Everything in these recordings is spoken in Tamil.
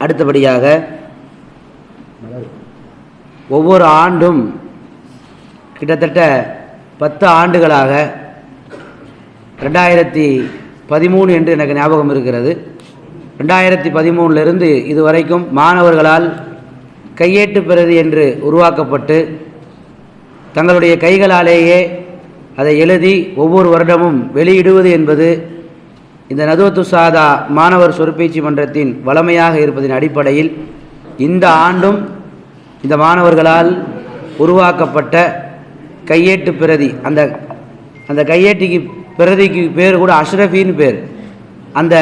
அடுத்தபடியாக ஒவ்வொரு ஆண்டும் கிட்டத்தட்ட 10 ஆண்டுகளாக 2013 என்று எனக்கு ஞாபகம் இருக்கிறது. 2013 இதுவரைக்கும் மாணவர்களால் கையேட்டு பிரதி என்று உருவாக்கப்பட்டு தங்களுடைய கைகளாலேயே அதை எழுதி ஒவ்வொரு வருடமும் வெளியிடுவது என்பது இந்த நதுவத்து சாதா மாணவர் சொற்பேச்சு மன்றத்தின் வளமையாக இருப்பதின் அடிப்படையில் இந்த ஆண்டும் இந்த மாணவர்களால் உருவாக்கப்பட்ட கையேட்டு பிரதி, அந்த கையேட்டுக்கு பிரதிக்கு பேர் கூட அஷ்ரஃபின்னு பேர், அந்த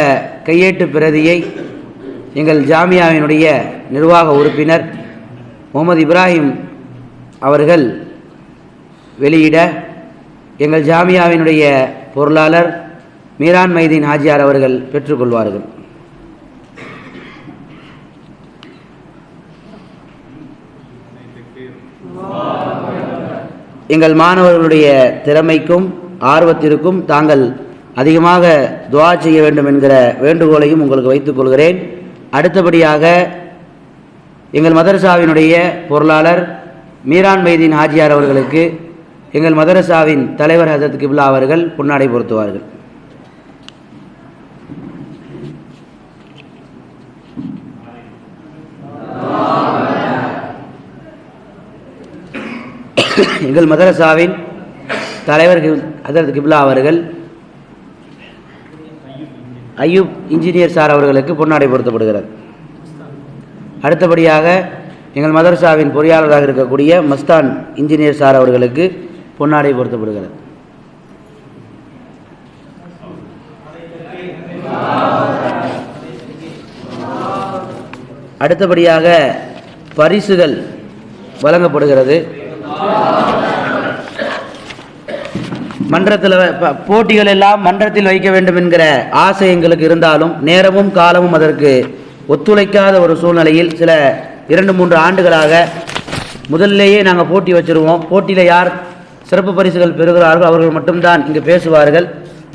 கையேட்டு பிரதியை எங்கள் ஜாமியாவினுடைய நிர்வாக உறுப்பினர் முகமது இப்ராஹிம் அவர்கள் வெளியிட எங்கள் ஜாமியாவினுடைய பொருளாளர் மீரான் மைதீன் ஹாஜியார் அவர்கள் பெற்றுக்கொள்வார்கள். எங்கள் மாணவர்களுடைய திறமைக்கும் ஆர்வத்திற்கும் தாங்கள் அதிகமாக துஆ செய்ய வேண்டும் என்கிற வேண்டுகோளையும் உங்களுக்கு வைத்துக் கொள்கிறேன். அடுத்தபடியாக எங்கள் மதரசாவினுடைய பொருளாளர் மீரான் மைதீன் ஹாஜியார் அவர்களுக்கு எங்கள் மதரசாவின் தலைவர் ஹஜரத் கிப்லா அவர்கள் பொன்னாடை பொருத்துவார்கள். எங்கள் மதரசாவின் தலைவர் ஹஜரத் கிப்லா அவர்கள் ஐயூப் இன்ஜினியர் சார் அவர்களுக்கு பொன்னாடை பொருத்தப்படுகிறது. அடுத்தபடியாக எங்கள் மதரசாவின் பொறியாளராக இருக்கக்கூடிய மஸ்தான் இன்ஜினியர் சார் அவர்களுக்கு பொன்னாடை பொருத்தப்படுகிறது. அடுத்தபடியாக பரிசுகள் வழங்கப்படுகிறது. மன்றத்தில் போட்டிகள் எல்லாம் மன்றத்தில் வைக்க வேண்டும் என்கிற ஆசை எங்களுக்கு இருந்தாலும் நேரமும் காலமும் அதற்கு ஒத்துழைக்காத ஒரு சூழ்நிலையில் சில 2-3 ஆண்டுகளாக முதல்லேயே நாங்கள் போட்டி வச்சுருவோம். போட்டியில் யார் சிறப்பு பரிசுகள் பெறுகிறார்கள் அவர்கள் மட்டும்தான் இங்கு பேசுவார்கள்.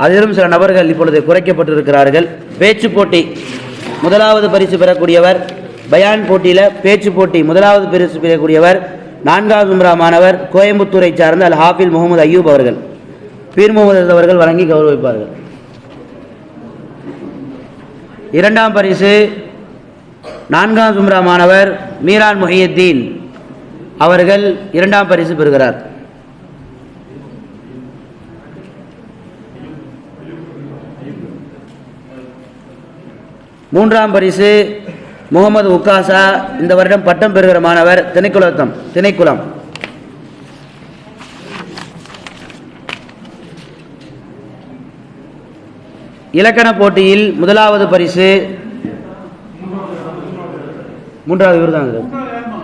அதிலும் சில நபர்கள் இப்பொழுது குறைக்கப்பட்டிருக்கிறார்கள். பேச்சு போட்டி முதலாவது பரிசு பெறக்கூடியவர், பயான் போட்டியில் பேச்சு போட்டி முதலாவது பரிசு பெறக்கூடியவர் 4வது உம்ரா மாணவர் கோயம்புத்தூரை சார்ந்த அல் ஹாஃபில் முகமது அய்யூப் அவர்கள், பீர் முகமது அவர்கள் வழங்கி கௌரவிப்பார்கள். 2ஆம் பரிசு 4வது உம்ரா மாணவர் மீரான் முஹியுத்தீன் அவர்கள் 2ஆம் பரிசு பெறுகிறார். 3ஆம் பரிசு முகமது உக்காசா, இந்த வருடம் பட்டம் பெறுகிற மாணவர் திணைக்குளம். இலக்கண போட்டியில் முதலாவது பரிசு 3வது விருதாங்க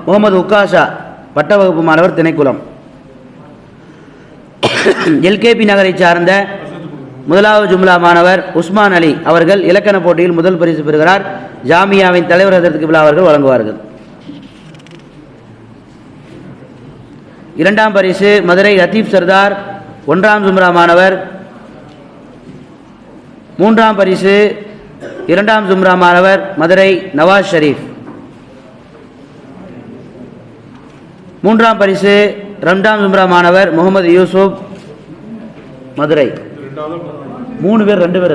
முகமது உக்காசா, பட்ட வகுப்பு மாணவர் திணைக்குளம். எல்கேபி நகரை சார்ந்த முதலாவது ஜும்லா மாணவர் உஸ்மான் அலி அவர்கள் இலக்கண போட்டியில் முதல் பரிசு பெறுகிறார். ஜாமியாவின் தலைவர் ஹஜரத் கிப்லா அவர்கள் வழங்குவார்கள். 2ஆம் பரிசு மதுரை லத்தீப் சர்தார் 1ஆம் ஜும்ரா மாணவர். 3ஆம் பரிசு 2ஆம் ஜும்ரா மாணவர் மதுரை நவாஸ் ஷரீஃப். 3ஆம் பரிசு 2ஆம் ஜும்ரா மாணவர் முகமது யூசுப் மதுரை. 3 பேர் 2 பேர்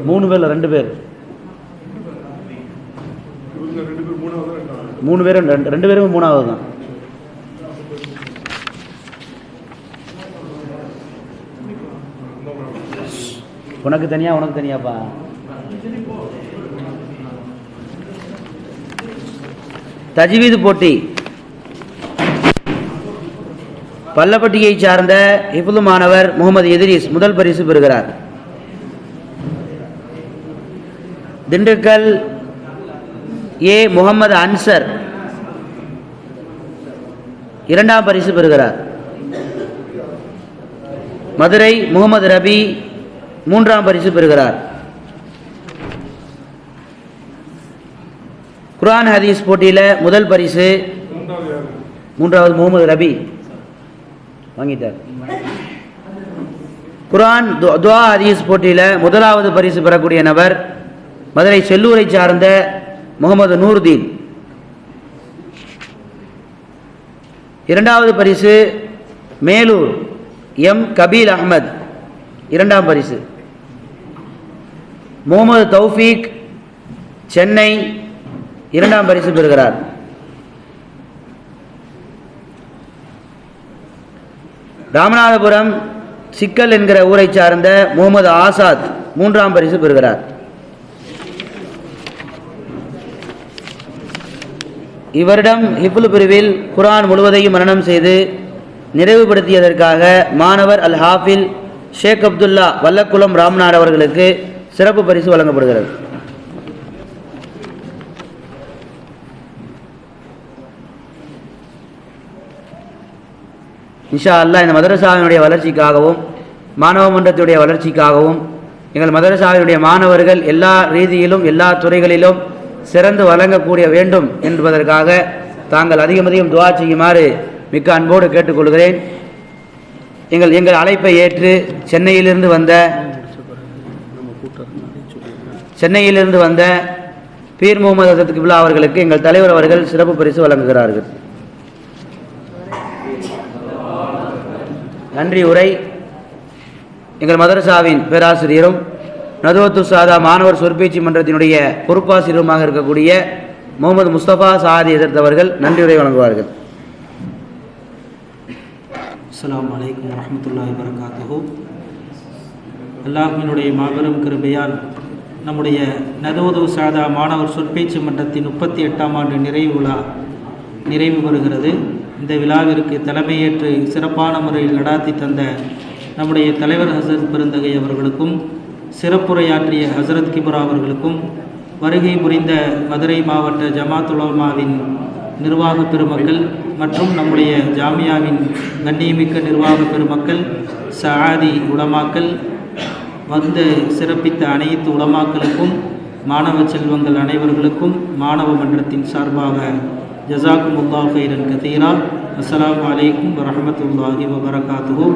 3 பேர்ல 2 பேர் 3 பேரும் 2 பேரும் 3வது தான். உனக்கு தனியாப்பா. தஜ்வீது போட்டி பல்லப்பட்டியை சார்ந்த ஹிஃபுல் மாணவர் முகமது எதிரிஸ் முதல் பரிசு பெறுகிறார். திண்டுக்கல் ஏ முகமது அன்சர் 2ஆம் பரிசு பெறுகிறார். மதுரை முகமது ரபி 3ஆம் பரிசு பெறுகிறார். குர்ஆன் ஹதீஸ் போட்டியில் முதல் பரிசு 3வது முகமது ரபி வாங்கிட்டார். குர்ஆன் துஆ ஹதீஸ் போட்டியில் முதலாவது பரிசு பெறக்கூடிய நபர் மதுரை செல்லூரை சார்ந்த முகமது நூர்தீன். இரண்டாவது பரிசு மேலூர் எம் கபீல் அஹ்மத், இரண்டாம் பரிசு. முகமது தௌஃபீக் சென்னை, இரண்டாம் பரிசு பெறுகிறார். ராமநாதபுரம் சிக்கல் என்கிற ஊரை சார்ந்த முகமது ஆசாத் மூன்றாம் பரிசு பெறுகிறார். இவரிடம் ஹிஃபுல் பிரிவில் குர்ஆன் முழுவதையும் மனனம் செய்து நிறைவுபடுத்தியதற்காக மாணவர் அல் ஹாஃபில் ஷேக் அப்துல்லா வல்லக்குளம் ராம்நாத் அவர்களுக்கு சிறப்பு பரிசு வழங்கப்படுகிறது. இன்ஷா அல்லாஹ் இந்த மதரசாவினுடைய வளர்ச்சிக்காகவும் மாணவ மன்றத்துடைய வளர்ச்சிக்காகவும் எங்கள் மதரசாவினுடைய மாணவர்கள் எல்லா ரீதியிலும் எல்லா துறைகளிலும் சிறந்து வழங்கக்கூடிய வேண்டும் என்பதற்காக தாங்கள் அதிகம் துஆ செய்யுமாறு மிக்க அன்போடு கேட்டுக்கொள்கிறேன். எங்கள் அழைப்பை ஏற்று சென்னையிலிருந்து வந்த பீர் முகமது ஹசரத் கிப்லா அவர்களுக்கு எங்கள் தலைவர் அவர்கள் சிறப்பு பரிசு வழங்குகிறார்கள். நன்றி உரை எங்கள் மதரசாவின் பேராசிரியரும் நதுவத்து சாதா மாணவர் சொற்பேச்சு மன்றத்தினுடைய பொறுப்பாசிரியருமாக இருக்கக்கூடிய முகமது முஸ்தபா சாதி ஹசரத் அவர்கள் நன்றி உரை வழங்குவார்கள். அஸ்ஸலாமு அலைக்கும் வரஹ்மத்துல்லாஹி வபரகாத்துஹு. அல்லாஹ்வினுடைய மாபெரும் கிருபையால் நம்முடைய நதுவது சாதா மாணவர் சொற்பேச்சு மன்றத்தின் 38ஆம் ஆண்டு நிறைவு விழா நிறைவு பெறுகிறது. இந்த விழாவிற்கு தலைமையேற்று சிறப்பான முறையில் நடாத்தி தந்த நம்முடைய தலைவர் ஹசரத் பெருந்தகை அவர்களுக்கும் சிறப்புரையாற்றிய ஹசரத் கிப்ரா அவர்களுக்கும் வருகை புரிந்த மதுரை மாவட்ட ஜமாத் உலமாவின் நிர்வாக பெருமக்கள் மற்றும் நம்முடைய ஜாமியாவின் கண்ணியமிக்க நிர்வாக பெருமக்கள், சஆதி உலமாக்கள், வந்து சிறப்பித்த அனைத்து உலமாக்களுக்கும் மாணவ செல்வங்கள் அனைவர்களுக்கும் மாணவ மன்றத்தின் சார்பாக ஜஸாக்குமுல்லாஹ் கைரன் கதீரா. அஸ்ஸலாமு அலைக்கும் வரஹ்மத்துல்லாஹி வபரகாத்துஹு.